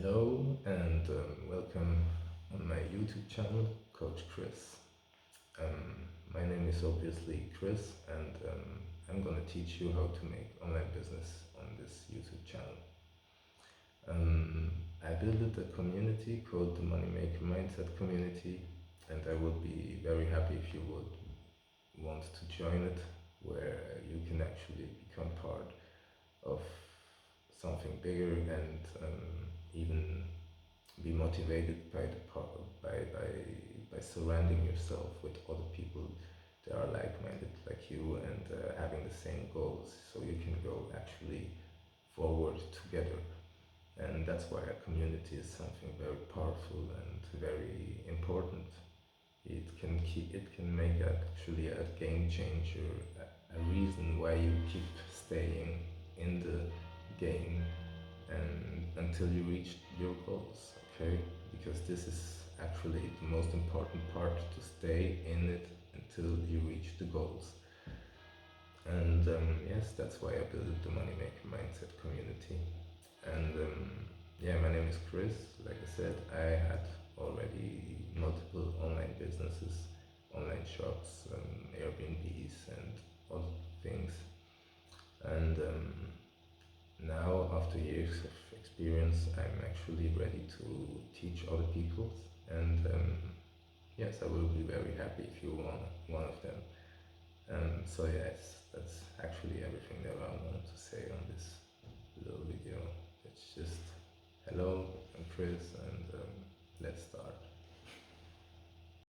Hello and welcome on my YouTube channel, Coach Chris. My name is obviously Chris, and I'm gonna teach you how to make online business on this YouTube channel. I built a community called the Moneymaker Mindset Community, and I would be very happy if you would want to join it, where you can actually become part of something bigger and even be motivated by by surrounding yourself with other people that are like-minded like you and having the same goals, so you can go actually forward together. And that's why a community is something very powerful and very important. It can make actually a game changer, a reason why you keep staying in the game and until you reach your goals, okay? Because this is actually the most important part, to stay in it until you reach the goals. And yes, that's why I built the Moneymaker Mindset community. And yeah, my name is Chris. Like I said, I had already multiple online businesses, online shops, Airbnbs, and other things. And now, after years of experience, I'm actually ready to teach other people. And yes, I will be very happy if you want one of them. So yes, that's actually everything that I want to say on this little video. It's just hello, I'm Chris, and let's start.